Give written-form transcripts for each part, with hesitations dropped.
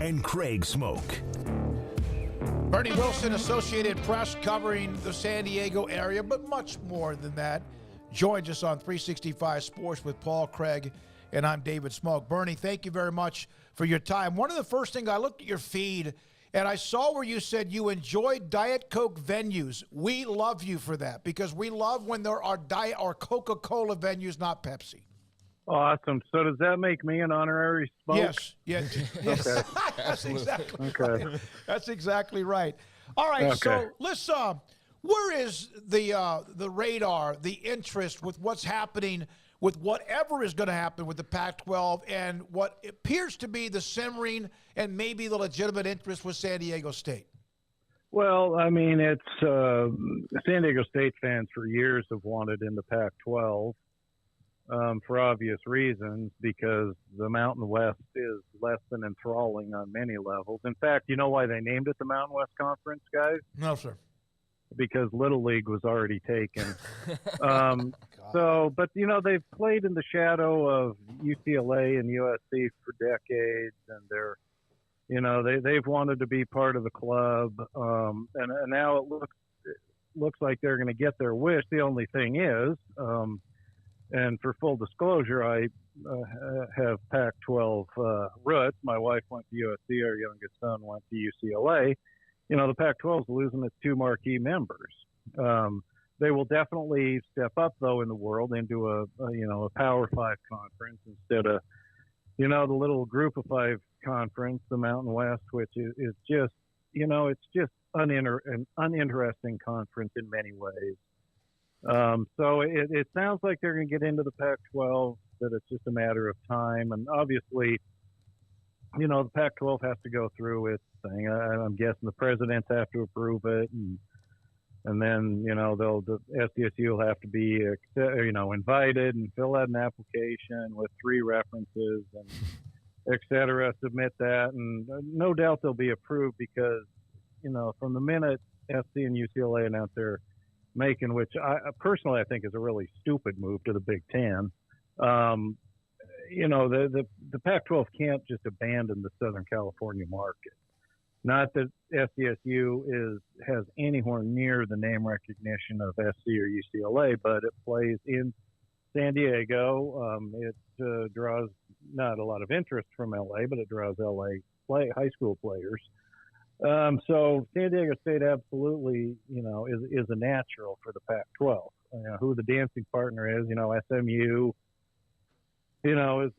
and Craig Smoak. Bernie Wilson, Associated Press, covering the San Diego area, but much more than that, joins us on 365 Sports with Paul Craig, and I'm David Smoak. Bernie, thank you very much for your time. One of the first things, I looked at your feed, and I saw where you said you enjoyed Diet Coke venues. We love you for that, because we love when there are Diet or Coca-Cola venues, not Pepsi. Awesome. So does that make me an honorary Smoak? Yes. Yes. Okay. That's exactly Okay. right. That's exactly right. All right. Okay. So let's. Where is the radar, the interest with what's happening with whatever is going to happen with the Pac-12 and what appears to be the simmering and maybe the legitimate interest with San Diego State? Well, I mean, it's San Diego State fans for years have wanted in the Pac-12. For obvious reasons, because the Mountain West is less than enthralling on many levels. In fact, you know why they named it the Mountain West Conference, guys? No, sir. Because Little League was already taken. But, you know, they've played in the shadow of UCLA and USC for decades, and they're, you know, they've wanted to be part of the club, and now it looks like they're going to get their wish. The only thing is, and for full disclosure, I have Pac-12 roots. My wife went to USC. Our youngest son went to UCLA. You know, the Pac-12 is losing its two marquee members. They will definitely step up, though, in the world into a Power Five conference instead of, you know, the little Group of Five conference, the Mountain West, which is just, you know, it's just an uninteresting conference in many ways. So it sounds like they're going to get into the Pac-12, that it's just a matter of time. And obviously, you know, the Pac-12 has to go through its thing. I'm guessing the presidents have to approve it. And then, you know, the SDSU will have to be, you know, invited and fill out an application with 3 references and et cetera, submit that. And no doubt they'll be approved because, you know, from the minute SC and UCLA announced their making, which I personally I think is a really stupid move to the Big Ten. You know, the Pac-12 can't just abandon the Southern California market. Not that SDSU has anywhere near the name recognition of SC or UCLA, but it plays in San Diego. It draws not a lot of interest from LA, but it draws LA high school players. So San Diego State absolutely, you know, is a natural for the Pac-12. You know, who the dancing partner is, you know, SMU, you know, is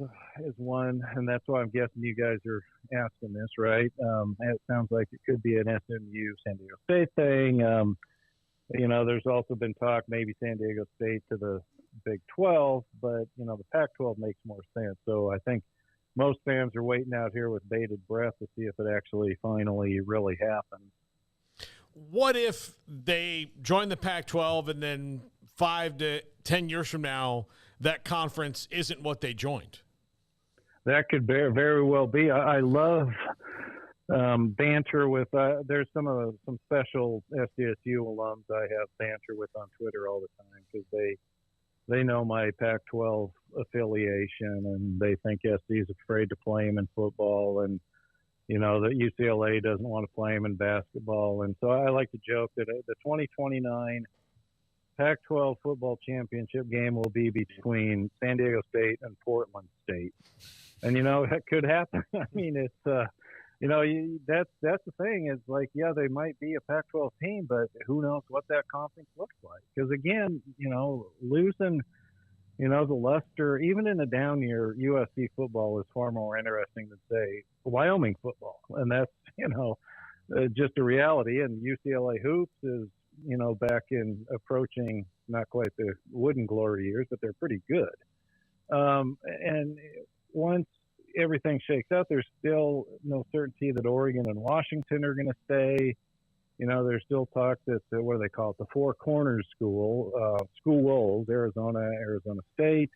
one, and that's why I'm guessing you guys are asking this, right? It sounds like it could be an SMU San Diego State thing. You know, there's also been talk maybe San Diego State to the Big 12, but, you know, the Pac-12 makes more sense. So I think most fans are waiting out here with bated breath to see if it actually finally really happens. What if they join the Pac-12 and then 5 to 10 years from now, that conference isn't what they joined? That could very well be. I love banter with, there's some special SDSU alums I have banter with on Twitter all the time because they know my Pac-12 affiliation, and they think SC is afraid to play him in football, and, you know, that UCLA doesn't want to play him in basketball. And so I like to joke that the 2029 Pac-12 football championship game will be between San Diego State and Portland State. And, you know, that could happen. I mean, it's, you know, that's the thing is like, yeah, they might be a Pac-12 team, but who knows what that conference looks like? Because again, you know, losing, you know, the luster, even in a down year, USC football is far more interesting than, say, Wyoming football. And that's, you know, just a reality. And UCLA hoops is, you know, back in approaching not quite the wooden glory years, but they're pretty good. And once everything shakes out, there's still no certainty that Oregon and Washington are going to stay. You know, there's still talk that, what do they call it, the Four Corners schools, Arizona State,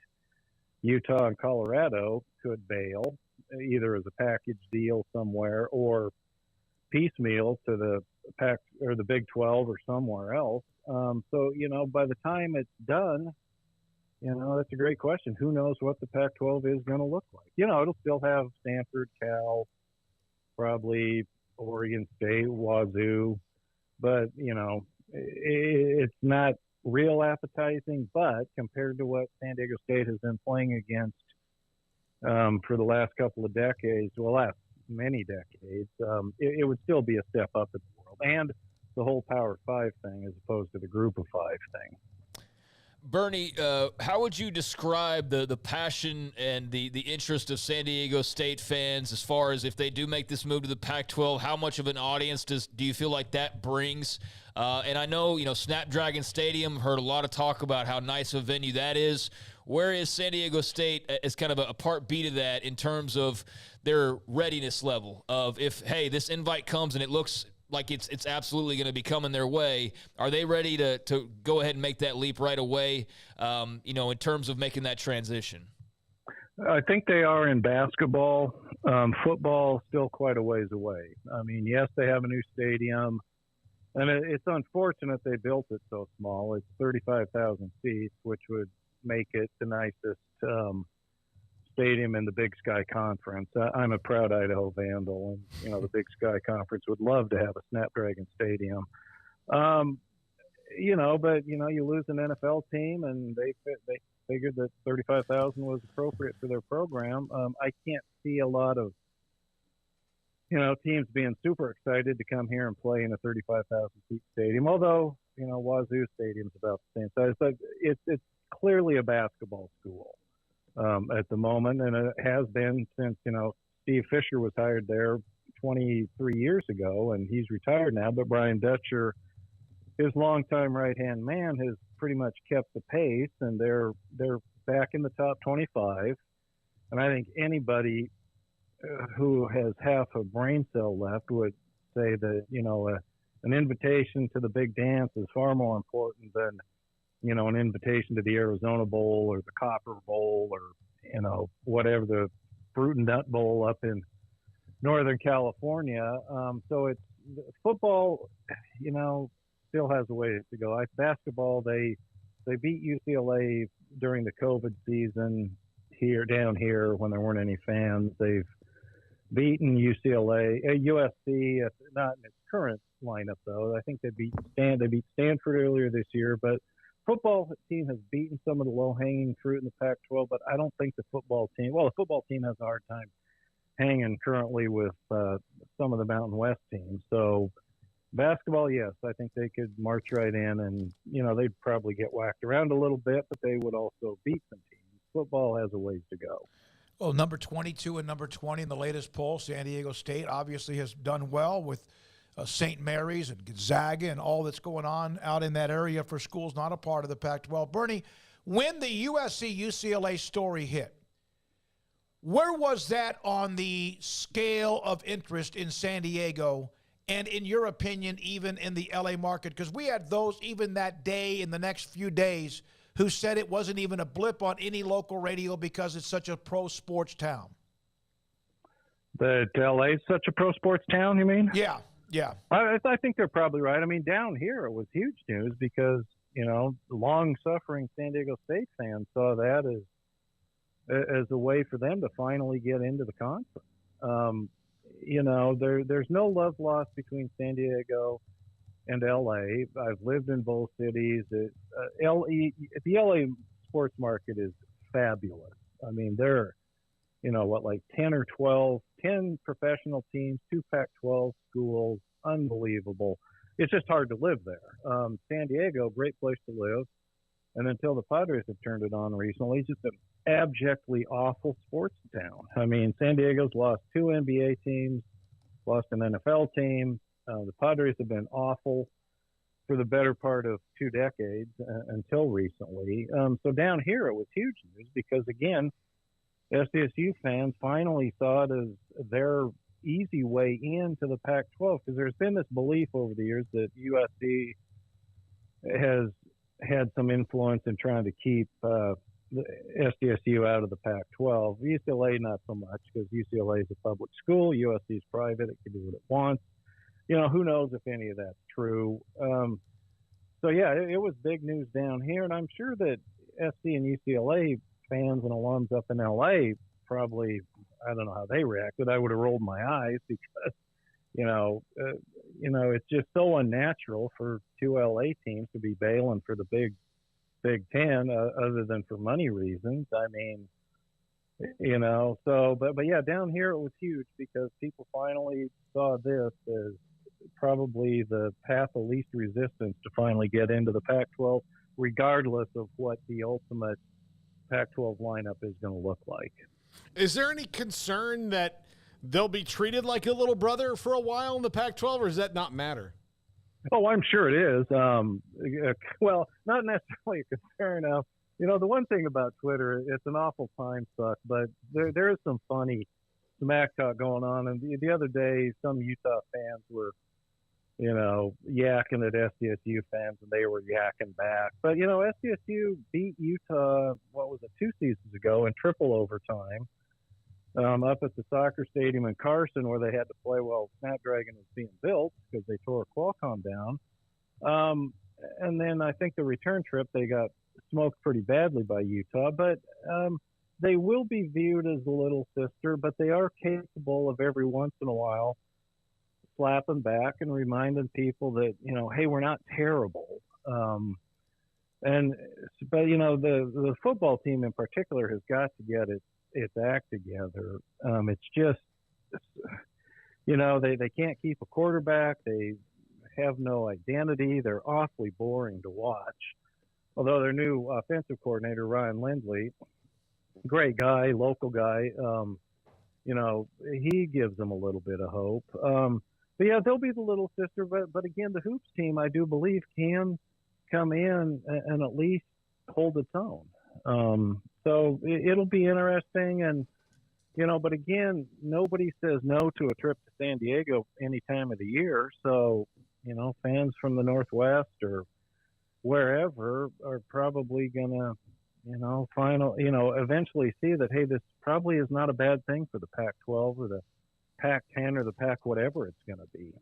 Utah, and Colorado could bail, either as a package deal somewhere or piecemeal to the Pac or the Big 12 or somewhere else. So, you know, by the time it's done, you know, that's a great question. Who knows what the Pac-12 is going to look like? You know, it'll still have Stanford, Cal, probably Oregon State, Wazoo, but it's not real appetizing. But compared to what San Diego State has been playing against for the last couple of decades, last many decades, it would still be a step up in the world, and the whole Power Five thing as opposed to the Group of Five thing. Bernie, how would you describe the passion and the interest of San Diego State fans as far as if they do make this move to the Pac-12? How much of an audience do you feel like that brings? And I know, Snapdragon Stadium, heard a lot of talk about how nice a venue that is. Where is San Diego State as kind of a part B to that in terms of their readiness level of if, hey, this invite comes and it looks like it's absolutely going to be coming their way, are they ready to go ahead and make that leap right away, in terms of making that transition? I think they are in basketball. Football, still quite a ways away. I mean, yes, they have a new stadium, and it's unfortunate they built it so small. It's 35,000 seats, which would make it the nicest stadium in the Big Sky Conference. I'm a proud Idaho Vandal, and the Big Sky Conference would love to have a Snapdragon Stadium. But you lose an NFL team, and they figured that 35,000 was appropriate for their program. I can't see a lot of teams being super excited to come here and play in a 35,000 seat stadium. Although Wazoo Stadium's about the same size, but it's clearly a basketball school at the moment, and it has been since Steve Fisher was hired there 23 years ago, and he's retired now. But Brian Dutcher, his longtime right-hand man, has pretty much kept the pace, and they're back in the top 25. And I think anybody who has half a brain cell left would say that an invitation to the big dance is far more important than an invitation to the Arizona Bowl or the Copper Bowl or whatever, the Fruit and Nut Bowl up in Northern California. So it's football, still has a ways to go. Basketball, they beat UCLA during the COVID season down here when there weren't any fans. They've beaten UCLA, USC, not in its current lineup though. I think they beat Stanford earlier this year, but football team has beaten some of the low-hanging fruit in the Pac-12, but I don't think the football team has a hard time hanging currently with some of the Mountain West teams. So basketball, yes, I think they could march right in, and they'd probably get whacked around a little bit, but they would also beat some teams. Football has a ways to go. Well, number 22 and number 20 in the latest poll, San Diego State obviously has done well with St. Mary's and Gonzaga and all that's going on out in that area for schools not a part of the Pac-12. Bernie, when the USC-UCLA story hit, where was that on the scale of interest in San Diego and, in your opinion, even in the L.A. market? Because we had those even that day in the next few days who said it wasn't even a blip on any local radio because it's such a pro-sports town. That L.A. is such a pro-sports town, you mean? Yeah. Yeah, I think they're probably right. I mean, down here it was huge news because long-suffering San Diego State fans saw that as a way for them to finally get into the conference. There's no love lost between San Diego and LA. I've lived in both cities. The LA sports market is fabulous. I mean, they're 10 professional teams, 2 Pac-12 schools, unbelievable. It's just hard to live there. San Diego, great place to live. And until the Padres have turned it on recently, just an abjectly awful sports town. I mean, San Diego's lost 2 NBA teams, lost an NFL team. The Padres have been awful for the better part of 2 decades until recently. So down here it was huge news because, again, SDSU fans finally saw it as their easy way into the Pac-12 because there's been this belief over the years that USC has had some influence in trying to keep the SDSU out of the Pac-12. UCLA, not so much because UCLA is a public school. USC is private. It can do what it wants. Who knows if any of that's true. It was big news down here, and I'm sure that SC and UCLA fans and alums up in LA probably I don't know how they reacted. I would have rolled my eyes because, it's just so unnatural for two LA teams to be bailing for the Big Ten, other than for money reasons. I mean, but yeah, down here it was huge because people finally saw this as probably the path of least resistance to finally get into the Pac-12, regardless of what the ultimate Pac-12 lineup is going to look like. Is there any concern that they'll be treated like a little brother for a while in the Pac-12, or does that not matter? Oh, I'm sure it is. Well, not necessarily a concern. The one thing about Twitter, it's an awful time suck, but there is some funny smack talk going on. And the other day, some Utah fans were, yakking at SDSU fans, and they were yakking back. But, SDSU beat Utah, 2 seasons ago in triple overtime up at the soccer stadium in Carson, where they had to play while Snapdragon was being built because they tore Qualcomm down. And then I think the return trip, they got smoked pretty badly by Utah. But they will be viewed as a little sister, but they are capable of every once in a while slapping back and reminding people that, hey, we're not terrible. But the football team in particular has got to get its act together. It's just, they can't keep a quarterback. They have no identity. They're awfully boring to watch. Although their new offensive coordinator, Ryan Lindley, great guy, local guy, he gives them a little bit of hope. But yeah, they'll be the little sister. But again, the hoops team, I do believe, can come in and at least hold its own. So it'll be interesting. And, but again, nobody says no to a trip to San Diego any time of the year. So, fans from the Northwest or wherever are probably going to, eventually see that, hey, this probably is not a bad thing for the Pac-12 or the Pac-10 or the Pac whatever it's going to be.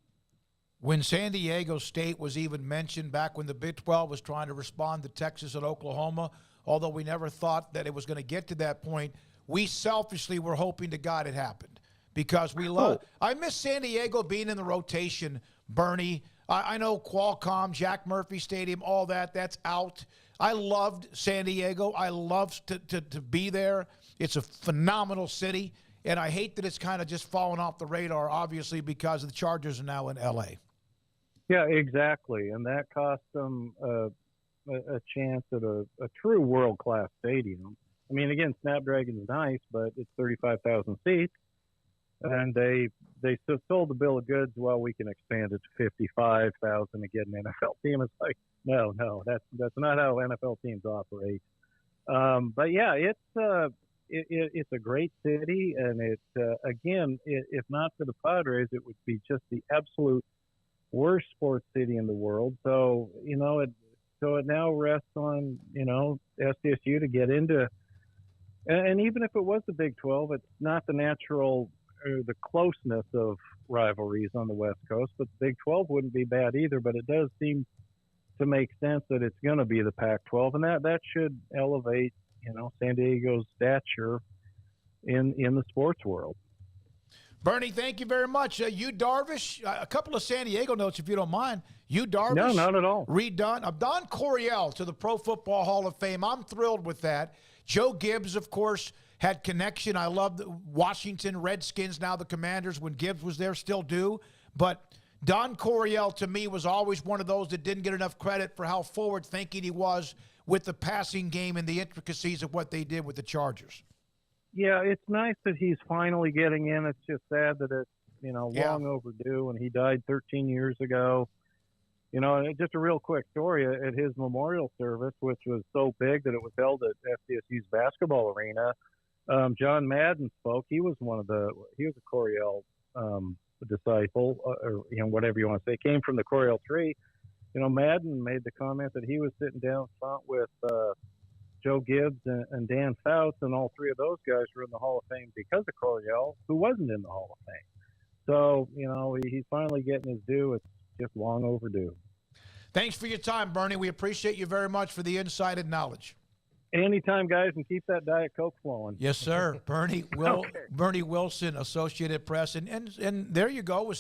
When San Diego State was even mentioned back when the Big 12 was trying to respond to Texas and Oklahoma, although we never thought that it was going to get to that point, we selfishly were hoping to God it happened because we love. I miss San Diego being in the rotation, Bernie. I know Qualcomm, Jack Murphy Stadium, all that's out. I loved San Diego. I loved to be there. It's a phenomenal city, and I hate that it's kind of just fallen off the radar, obviously, because the Chargers are now in L.A. Yeah, exactly, and that cost them a chance at a true world-class stadium. I mean, again, Snapdragon's nice, but it's 35,000 seats, and they sold the bill of goods. Well, we can expand it to 55,000 and get an NFL team. It's like, no, that's not how NFL teams operate. But yeah, it's a great city, and again, if not for the Padres, it would be just the absolute worst sports city in the world. So it now rests on SDSU to get into, and even if it was the Big 12, it's not the natural or the closeness of rivalries on the West Coast. But the Big 12 wouldn't be bad either. But it does seem to make sense that it's going to be the Pac-12, and that should elevate San Diego's stature in the sports world. Bernie, thank you very much. Yu Darvish, a couple of San Diego notes, if you don't mind. Yu Darvish. No, not at all. Redone. Don Coryell to the Pro Football Hall of Fame. I'm thrilled with that. Joe Gibbs, of course, had connection. I love the Washington Redskins, now the Commanders, when Gibbs was there, still do. But Don Coryell, to me, was always one of those that didn't get enough credit for how forward-thinking he was with the passing game and the intricacies of what they did with the Chargers. Yeah, it's nice that he's finally getting in. It's just sad that it's, long overdue, and he died 13 years ago. Just a real quick story at his memorial service, which was so big that it was held at FDSU's basketball arena. John Madden spoke. He was a Coryell disciple, or whatever you want to say. Came from the Coryell tree. Madden made the comment that he was sitting down front with Joe Gibbs and Dan Fouts, and all three of those guys were in the Hall of Fame because of Coryell, who wasn't in the Hall of Fame. So, he's finally getting his due. It's just long overdue. Thanks for your time, Bernie. We appreciate you very much for the insight and knowledge. Anytime, guys, and keep that Diet Coke flowing. Yes, sir. Bernie Wilson, Associated Press, and there you go with